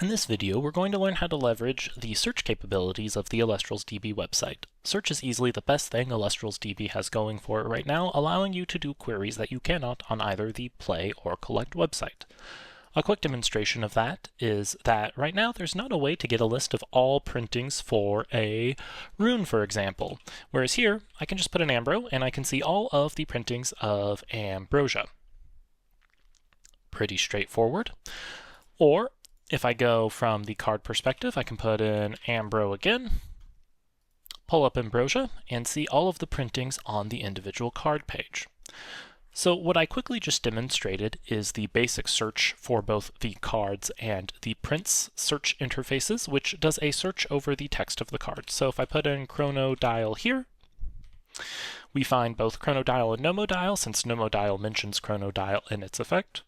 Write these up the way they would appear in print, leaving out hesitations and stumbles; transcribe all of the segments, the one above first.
In this video, we're going to learn how to leverage the search capabilities of the ElestralsDB website. Search is easily the best thing ElestralsDB has going for it right now, allowing you to do queries that you cannot on either the Play or Collect website. A quick demonstration of that is that right now there's not a way to get a list of all printings for a rune, for example. Whereas here, I can just put an Ambro and I can see all of the printings of Ambrosia. Pretty straightforward. Or if I go from the card perspective, I can put in Ambro again, pull up Ambrosia, and see all of the printings on the individual card page. So what I quickly just demonstrated is the basic search for both the cards and the prints search interfaces, which does a search over the text of the card. So if I put in Chronodial here, we find both Chronodial and Nomodial, since Nomodial mentions Chronodial in its effect.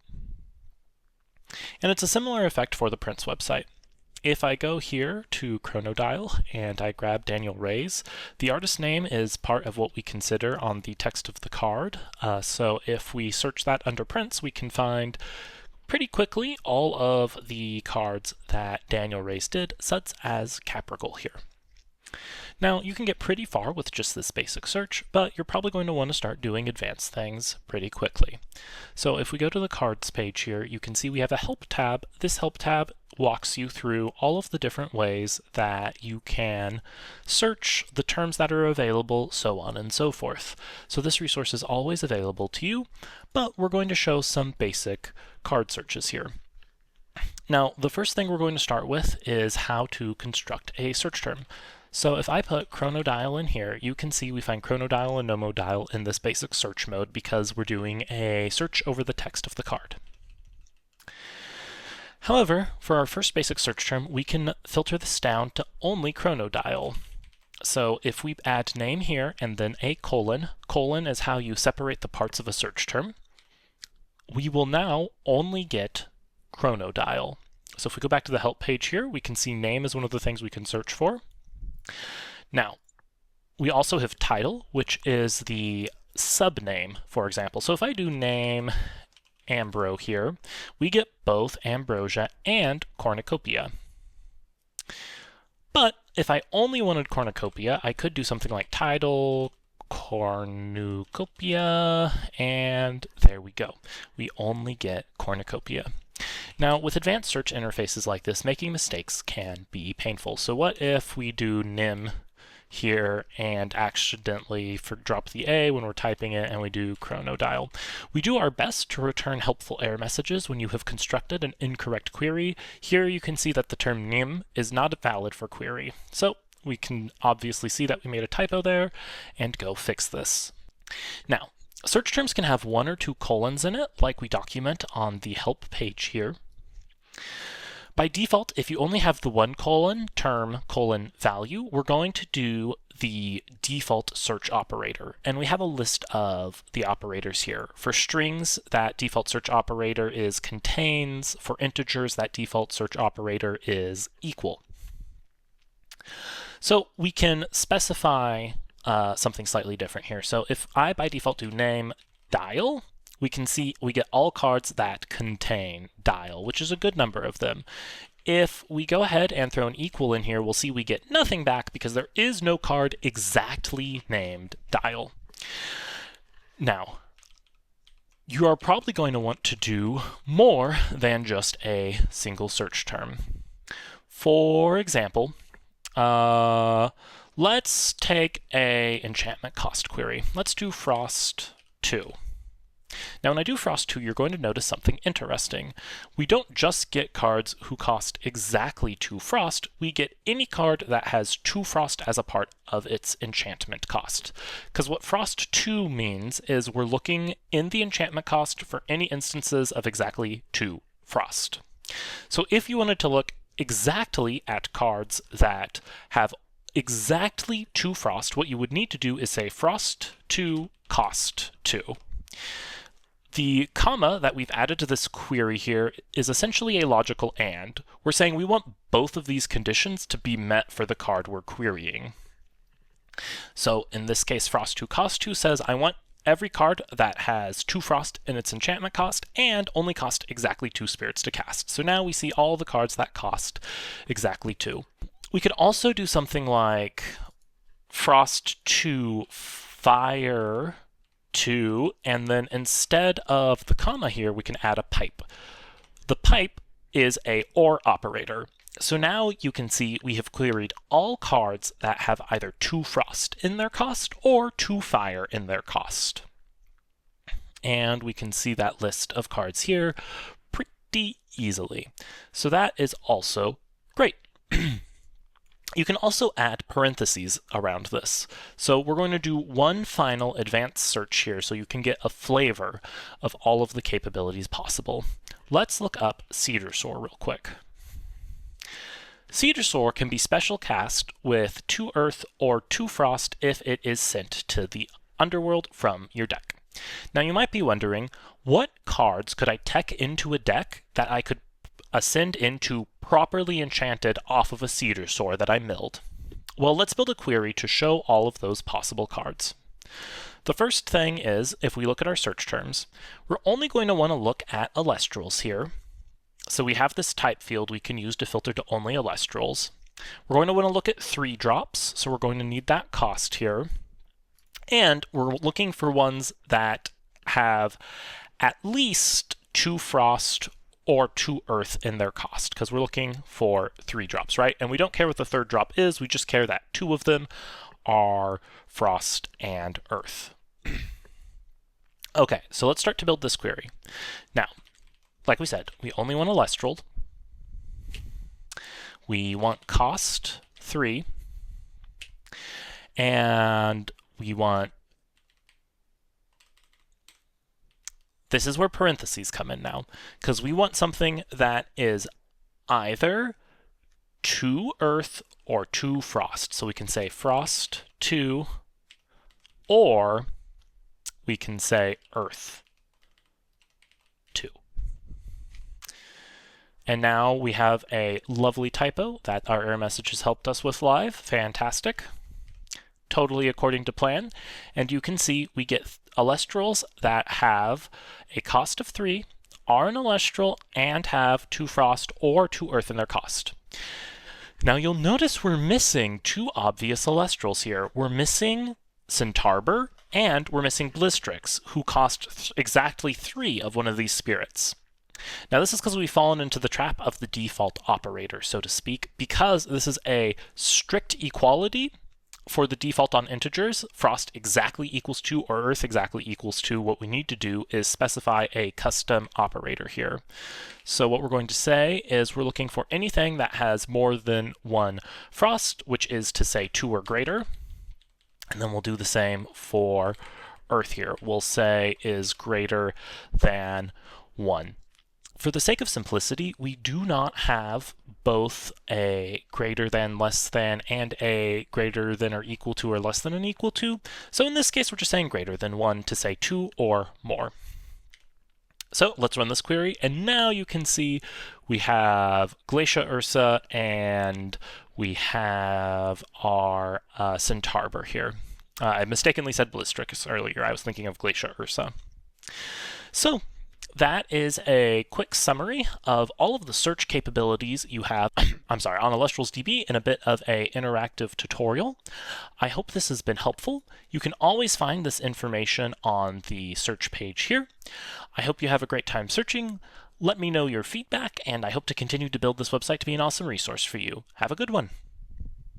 And it's a similar effect for the prints website. If I go here to Chronodial and I grab Daniel Ray's, the artist name is part of what we consider on the text of the card. So if we search that under prints, we can find pretty quickly all of the cards that Daniel Ray's did, such as Capricorn here. Now, you can get pretty far with just this basic search, but you're probably going to want to start doing advanced things pretty quickly. So if we go to the cards page here, you can see we have a help tab. This help tab walks you through all of the different ways that you can search the terms that are available, so on and so forth. So this resource is always available to you, but we're going to show some basic card searches here. Now, the first thing we're going to start with is how to construct a search term. So if I put Chronodial in here, you can see we find Chronodial and Nomodial in this basic search mode because we're doing a search over the text of the card. However, for our first basic search term, we can filter this down to only Chronodial. So if we add name here and then a colon is how you separate the parts of a search term, we will now only get Chronodial. So if we go back to the help page here, we can see name is one of the things we can search for. Now, we also have title, which is the subname, for example. So if I do name Ambro here, we get both Ambrosia and Cornucopia. But if I only wanted Cornucopia, I could do something like title, Cornucopia, and there we go. We only get Cornucopia. Now, with advanced search interfaces like this, making mistakes can be painful. So what if we do nim here and accidentally drop the A when we're typing it and we do Chronodial? We do our best to return helpful error messages when you have constructed an incorrect query. Here you can see that the term nim is not valid for query. So we can obviously see that we made a typo there and go fix this. Now, search terms can have one or two colons in it, like we document on the help page here. By default, if you only have the one colon, term, colon, value, we're going to do the default search operator. And we have a list of the operators here. For strings, that default search operator is contains. For integers, that default search operator is equal. So we can specify something slightly different here. So if I by default do name dial, we can see we get all cards that contain dial, which is a good number of them. If we go ahead and throw an equal in here, we'll see we get nothing back because there is no card exactly named dial. Now, you are probably going to want to do more than just a single search term. For example, let's take a enchantment cost query. Let's do Frost 2. Now when I do Frost 2, you're going to notice something interesting. We don't just get cards who cost exactly 2 Frost, we get any card that has 2 Frost as a part of its enchantment cost. Because what Frost 2 means is we're looking in the enchantment cost for any instances of exactly 2 Frost. So if you wanted to look exactly at cards that have exactly 2 Frost, what you would need to do is say Frost 2 cost 2. The comma that we've added to this query here is essentially a logical AND. We're saying we want both of these conditions to be met for the card we're querying. So in this case, Frost 2 cost 2 says I want every card that has 2 Frost in its enchantment cost and only cost exactly 2 spirits to cast. So now we see all the cards that cost exactly 2. We could also do something like Frost 2, Fire 2, and then instead of the comma here, we can add a pipe. The pipe is a OR operator. So now you can see we have queried all cards that have either 2 Frost in their cost or 2 Fire in their cost. And we can see that list of cards here pretty easily. So that is also great. You can also add parentheses around this. So we're going to do one final advanced search here so you can get a flavor of all of the capabilities possible. Let's look up Cedar Soar real quick. Cedar Soar can be special cast with 2 Earth or 2 Frost if it is sent to the Underworld from your deck. Now you might be wondering, what cards could I tech into a deck that I could ascend into properly enchanted off of a Cedar Soar that I milled? Well, let's build a query to show all of those possible cards. The first thing is, if we look at our search terms, we're only going to want to look at Elestrals here. So we have this type field we can use to filter to only Elestrals. We're going to want to look at 3 drops, so we're going to need that cost here. And we're looking for ones that have at least 2 Frost or 2 Earth in their cost, because we're looking for 3 drops, right? And we don't care what the 3rd drop is, we just care that 2 of them are Frost and Earth. Okay, so let's start to build this query. Now, like we said, we only want Elestral. We want cost 3, and we want, this is where parentheses come in now, because we want something that is either 2 Earth or 2 Frost. So we can say Frost 2, or we can say Earth 2. And now we have a lovely typo that our error message has helped us with live. Fantastic. Totally according to plan. And you can see we get Elestrals that have a cost of 3, are an Elestral, and have 2 Frost or 2 Earth in their cost. Now you'll notice we're missing 2 obvious Elestrals here. We're missing Centarbor and we're missing Blistrix, who cost exactly 3 of one of these spirits. Now this is because we've fallen into the trap of the default operator, so to speak, because this is a strict equality. For the default on integers, Frost exactly equals 2 or Earth exactly equals 2. What we need to do is specify a custom operator here. So what we're going to say is we're looking for anything that has more than 1 Frost, which is to say 2 or greater. And then we'll do the same for Earth here. We'll say is greater than 1. For the sake of simplicity, we do not have both a greater than, less than, and a greater than or equal to or less than and equal to. So in this case, we're just saying greater than 1 to say 2 or more. So let's run this query, and now you can see we have Glacia Ursa and we have our Centarbor here. I mistakenly said Blistrix earlier. I was thinking of Glacia Ursa. So that is a quick summary of all of the search capabilities you have on ElestralsDB in a bit of an interactive tutorial. I hope this has been helpful. You can always find this information on the search page here. I hope you have a great time searching. Let me know your feedback, and I hope to continue to build this website to be an awesome resource for you. Have a good one.